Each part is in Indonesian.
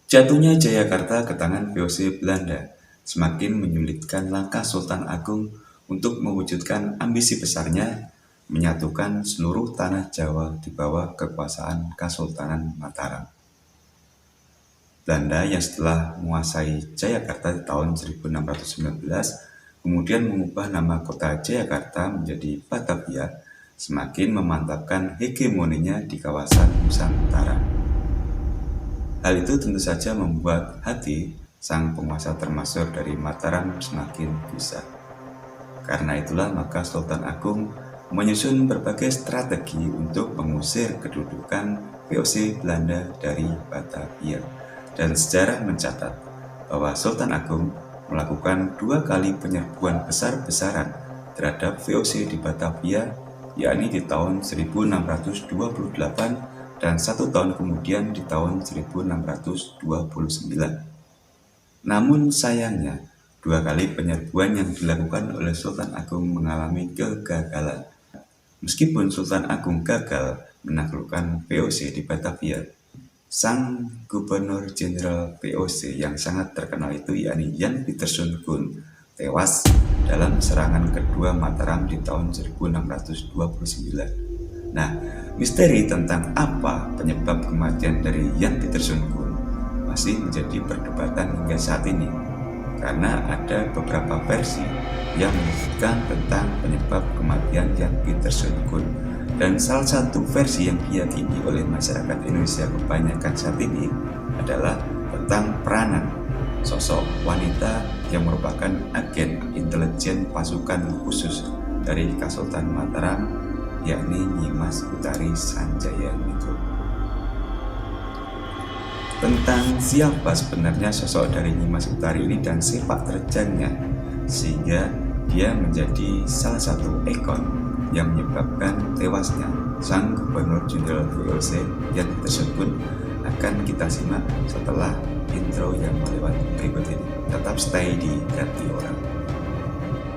Jatuhnya Jayakarta ke tangan VOC Belanda semakin menyulitkan langkah Sultan Agung untuk mewujudkan ambisi besarnya menyatukan seluruh tanah Jawa di bawah kekuasaan Kesultanan Mataram. Belanda yang setelah menguasai Jayakarta di tahun 1619 kemudian mengubah nama kota Jayakarta menjadi Batavia, semakin memantapkan hegemoninya di kawasan Nusantara. Hal itu tentu saja membuat hati sang penguasa termasuk dari Mataram semakin gusar. Karena itulah maka Sultan Agung menyusun berbagai strategi untuk mengusir kedudukan VOC Belanda dari Batavia. Dan sejarah mencatat bahwa Sultan Agung melakukan 2 kali penyerbuan besar-besaran terhadap VOC di Batavia, yakni di tahun 1628 dan 1 tahun kemudian di tahun 1629. Namun sayangnya, 2 kali penyerbuan yang dilakukan oleh Sultan Agung mengalami kegagalan. Meskipun Sultan Agung gagal menaklukkan VOC di Batavia, sang Gubernur Jenderal VOC yang sangat terkenal itu yakni Jan Pieterszoon Koen tewas dalam serangan kedua Mataram di tahun 1629. Nah, misteri tentang apa penyebab kematian dari Jan Pieterszoon Koen masih menjadi perdebatan hingga saat ini, karena ada beberapa versi yang menyebutkan tentang penyebab kematian Jan Pieterszoon Koen. Dan salah satu versi yang diyakini oleh masyarakat Indonesia kebanyakan saat ini adalah tentang peranan sosok wanita yang merupakan agen intelijen pasukan khusus dari Kesultanan Mataram, yakni Nyi Mas Utari Sanjaya-Ningrum. Tentang siapa sebenarnya sosok dari Nyi Mas Utari ini dan sepak terjangnya sehingga dia menjadi salah satu ikon yang menyebabkan tewasnya sang Gubernur Jenderal VOC Jan Pieterszoon Koen akan kita simak setelah intro yang melewat berikut ini. Tetap stay di Gratiora.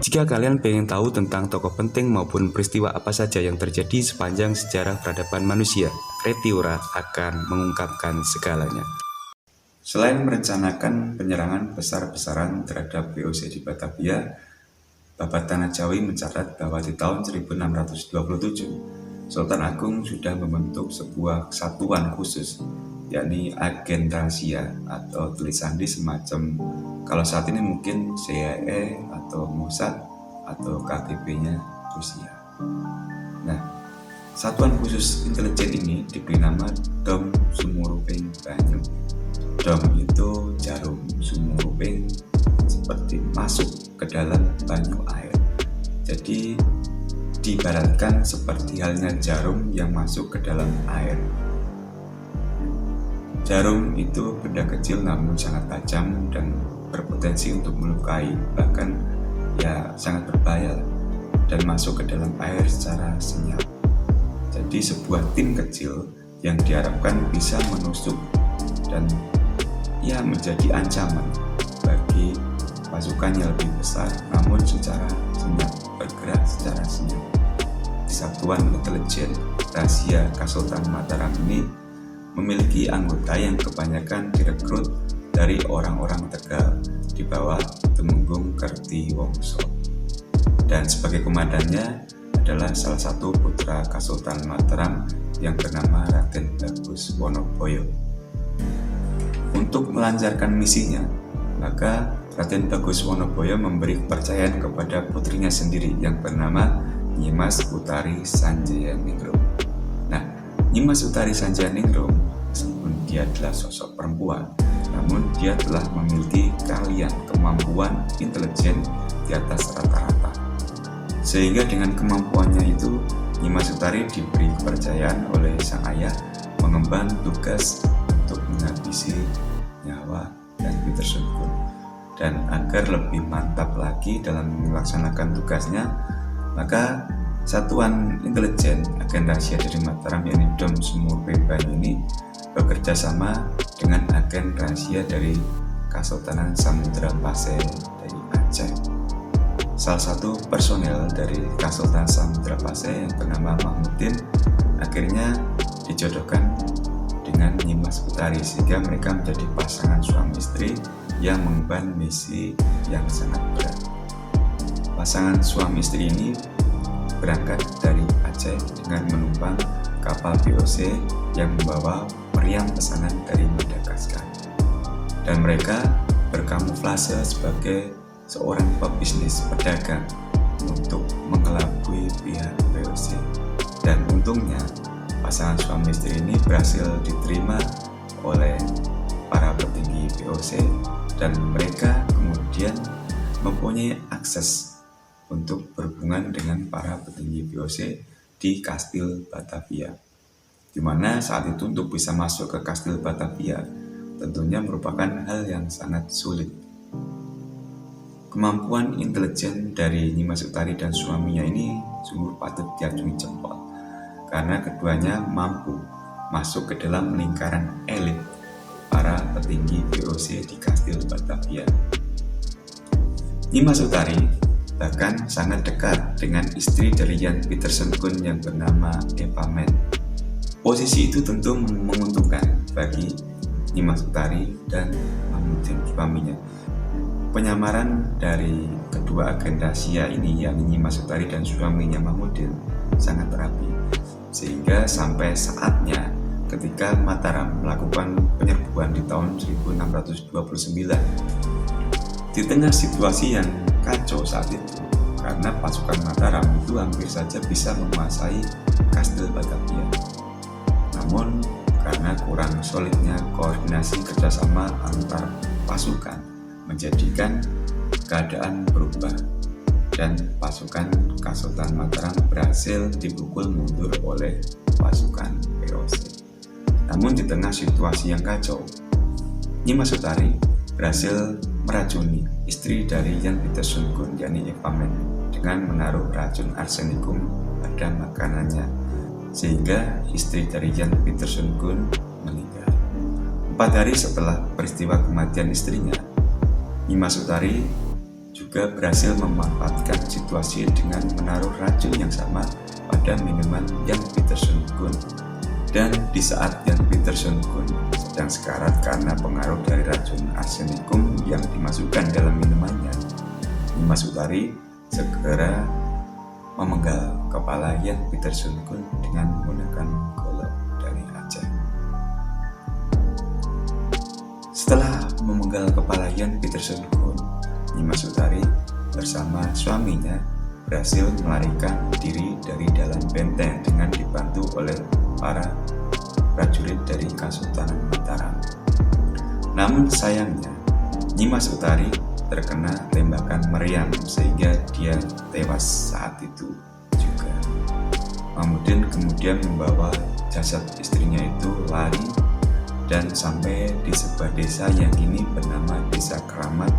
Jika kalian pengen tahu tentang tokoh penting maupun peristiwa apa saja yang terjadi sepanjang sejarah peradaban manusia, Gratiora akan mengungkapkan segalanya. Selain merencanakan penyerangan besar-besaran terhadap VOC di Batavia, Babat Tanah Jawi mencatat bahwa di tahun 1627, Sultan Agung sudah membentuk sebuah kesatuan khusus, yakni agen rahasia atau tulisan di semacam, kalau saat ini mungkin CIA atau Mossad atau KGB-nya Rusia. Nah, satuan khusus intelijen ini diberi nama Dom Sumuruping Banyu. Dom itu jarum, Sumuruping seperti masuk ke dalam banyu air. Jadi diibaratkan seperti halnya jarum yang masuk ke dalam air. Jarum itu benda kecil namun sangat tajam dan berpotensi untuk melukai, bahkan ya sangat berbahaya dan masuk ke dalam air secara senyap. Jadi sebuah tim kecil yang diharapkan bisa menusuk dan ya menjadi ancaman bagi pasukan yang lebih besar, namun secara senyap, bergerak secara senyap. Satuan intelijen rahasia Kesultanan Mataram ini memiliki anggota yang kebanyakan direkrut dari orang-orang Tegal di bawah Temenggung Kertiwongso. Dan sebagai komandannya adalah salah satu putra Kesultanan Mataram yang bernama Raden Bagus Wonoboyo. Untuk melancarkan misinya, maka Raden Bagus Wonoboyo memberi kepercayaan kepada putrinya sendiri yang bernama Nyi Mas Utari Sanjaya-Ningrum. Nah, Nyi Mas Utari Sanjaya-Ningrum, meskipun dia adalah sosok perempuan, namun dia telah memiliki keahlian, kemampuan intelijen di atas rata-rata. Sehingga dengan kemampuannya itu, Nyi Mas Utari diberi kepercayaan oleh sang ayah mengemban tugas untuk menghabisi nyawa Jan Pieterszoon Koen. Dan agar lebih mantap lagi dalam melaksanakan tugasnya, maka satuan intelijen agen rahasia dari Mataram yakni Dom Sumuruping Banyu ini bekerja sama dengan agen rahasia dari Kesultanan Samudra Pasai dari Aceh. Salah satu personel dari Kesultanan Samudra Pasai yang bernama Mahmudin akhirnya dijodohkan dengan Nyimas Utari, sehingga mereka menjadi pasangan suami istri yang mengemban misi yang sangat berat. Pasangan suami istri ini berangkat dari Aceh dengan menumpang kapal VOC yang membawa meriam pesanan dari Madagaskar, dan mereka berkamuflase sebagai seorang pebisnis pedagang untuk mengelabui pihak VOC. Dan untungnya pasangan suami istri ini berhasil diterima oleh para petinggi VOC, dan mereka kemudian mempunyai akses untuk berhubungan dengan para petinggi VOC di Kastil Batavia, di mana saat itu untuk bisa masuk ke Kastil Batavia tentunya merupakan hal yang sangat sulit. Kemampuan intelijen dari Nyimas Utari dan suaminya ini sungguh patut diacungi jempol, karena keduanya mampu masuk ke dalam lingkaran elit para petinggi VOC di Kastil Batavia. Nyimas Utari bahkan sangat dekat dengan istri dari Jan Pieterszoon Koen yang bernama Eva Men. Posisi itu tentu menguntungkan bagi Nyimas Utari dan Mahmudin suaminya. Penyamaran dari kedua agenda Sia ini, yakni Nyimas Utari dan suaminya Mahmudin, sangat rapi, sehingga sampai saatnya ketika Mataram melakukan penyerbuan di tahun 1629, di tengah situasi yang kacau saat itu, karena pasukan Mataram itu hampir saja bisa menguasai Kastil Batavia. Namun karena kurang solidnya koordinasi kerjasama antar pasukan menjadikan keadaan berubah, dan pasukan Kasultan Mataram berhasil dipukul mundur oleh pasukan VOC. Namun di tengah situasi yang kacau, Nyimas Utari berhasil meracuni istri dari Jan Pieterszoon Koen, yakni Eva Men, dengan menaruh racun arsenikum pada makanannya, sehingga istri dari Jan Pieterszoon Koen meninggal. 4 hari setelah peristiwa kematian istrinya, Nyimas Utari juga berhasil memanfaatkan situasi dengan menaruh racun yang sama pada minuman Jan Pieterszoon Koen. Dan di saat Jan Pieterszoon Koen sedang sekarat karena pengaruh dari racun arsenikum yang dimasukkan dalam minumannya, Nyimas Utari segera memenggal kepala Jan Pieterszoon Koen dengan menggunakan golok dari Aceh. Setelah memenggal kepala Jan Pieterszoon Koen, Nyimas Utari bersama suaminya berhasil melarikan diri dari dalam benteng dengan dibantu oleh para prajurit dari Kasultanan Mataram. Namun sayangnya, Nyimas Utari terkena tembakan meriam sehingga dia tewas saat itu juga. Mahmudin kemudian membawa jasad istrinya itu lari dan sampai di sebuah desa yang kini bernama Desa Keramat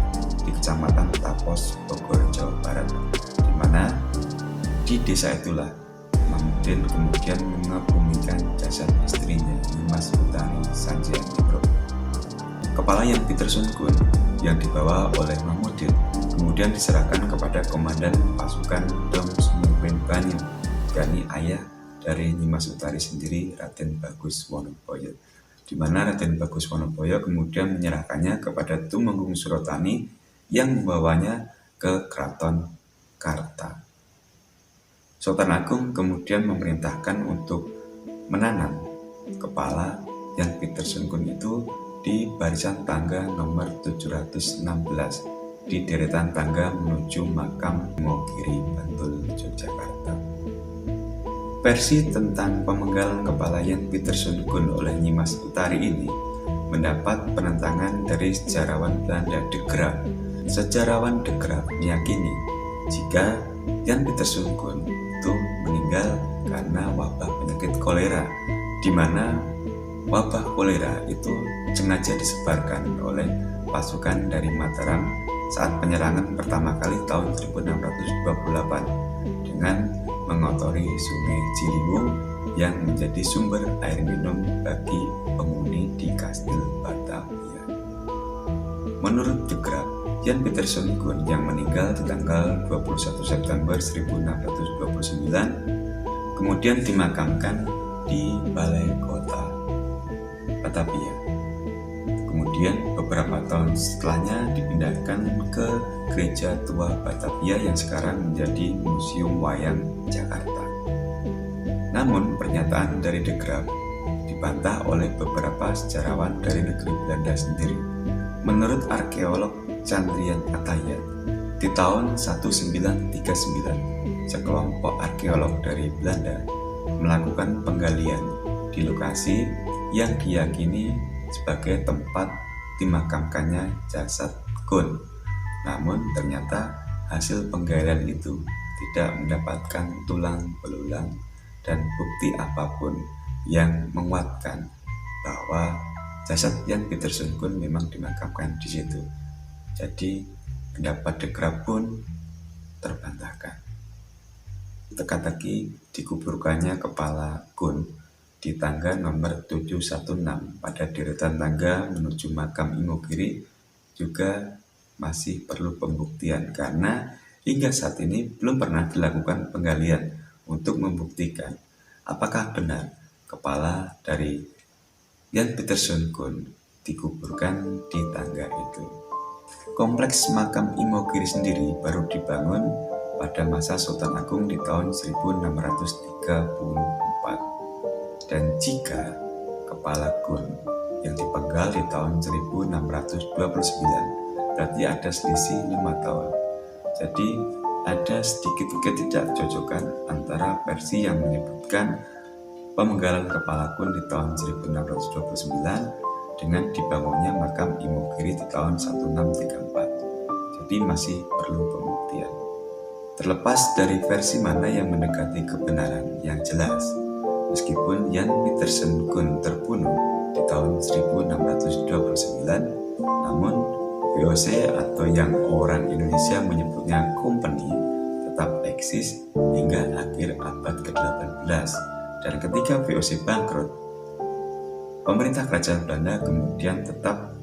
di Kecamatan Tapos, Bogor, Jawa Barat, di mana di desa itulah Mahmudin kemudian mengebumikan jasad istrinya, Nyimas Utari Sanjianipro. Kepala Jan Pieterszoon Koen yang dibawa oleh Mahmudin kemudian diserahkan kepada komandan pasukan Dom Sumurwen Banyu, yakni ayah dari Nyimas Utari sendiri, Raden Bagus Wonoboyo, di mana Raden Bagus Wonoboyo kemudian menyerahkannya kepada Tumenggung Surotani yang membawanya ke Keraton Karta. Sultan Agung kemudian memerintahkan untuk menanam kepala Jan Pieterszoon Koen itu di barisan tangga nomor 716 di deretan tangga menuju makam Ngogiri, Bantul, Yogyakarta. Versi tentang pemenggalan kepala Jan Pieterszoon Koen oleh Nyimas Utari ini mendapat penentangan dari sejarawan Belanda De Graaf. Sejarawan De Graaf meyakini jika Jan Pieterszoon Koen itu meninggal karena wabah penyakit kolera, di mana wabah kolera itu sengaja disebarkan oleh pasukan dari Mataram saat penyerangan pertama kali tahun 1628 dengan mengotori Sungai Ciliwung yang menjadi sumber air minum bagi penghuni di Kastil Batavia. Menurut De Graaf, Jan Pieterszoon Koen yang meninggal di tanggal 21 September 1629 kemudian dimakamkan di Balai Kota. Batavia. Kemudian beberapa tahun setelahnya dipindahkan ke Gereja Tua Batavia yang sekarang menjadi Museum Wayang Jakarta. Namun pernyataan dari De Graaf dibantah oleh beberapa sejarawan dari negeri Belanda sendiri. Menurut arkeolog Chandrian Atayat, di tahun 1939, sekelompok arkeolog dari Belanda melakukan penggalian di lokasi yang diyakini sebagai tempat dimakamkannya jasad Gun. Namun ternyata hasil penggalian itu tidak mendapatkan tulang belulang dan bukti apapun yang menguatkan bahwa jasad Jan Pieterszoon Koen memang dimakamkan di situ. Jadi pendapat De Graaf pun terbantahkan. Teka-teki dikuburkannya kepala Koen di tangga nomor 716 pada deretan tangga menuju makam Imogiri juga masih perlu pembuktian karena hingga saat ini belum pernah dilakukan penggalian untuk membuktikan apakah benar kepala dari Jan Pieterszoon Koen dikuburkan di tangga itu. Kompleks makam Imogiri sendiri baru dibangun pada masa Sultan Agung di tahun 1634. Dan jika kepala Koen yang dipenggal di tahun 1629, berarti ada selisih 5 tahun. Jadi ada sedikit ketidakcocokan antara versi yang menyebutkan pemenggalan kepala Koen di tahun 1629 dengan dibangunnya makam Imogiri di tahun 1634. Jadi masih perlu pembuktian. Terlepas dari versi mana yang mendekati kebenaran yang jelas, meskipun Jan Pieterszoon Koen terbunuh di tahun 1629, namun VOC atau yang orang Indonesia menyebutnya company tetap eksis hingga akhir abad ke-18. Dan ketika VOC bangkrut, pemerintah kerajaan Belanda kemudian tetap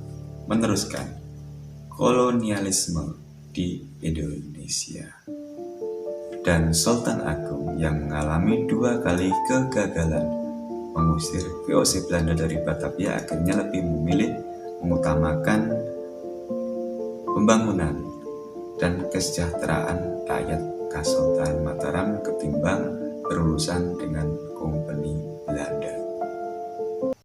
meneruskan kolonialisme di Indonesia. Dan Sultan Agung yang mengalami 2 kali kegagalan mengusir VOC Belanda dari Batavia akhirnya lebih memilih mengutamakan pembangunan dan kesejahteraan rakyat Kesultanan Mataram ketimbang berurusan dengan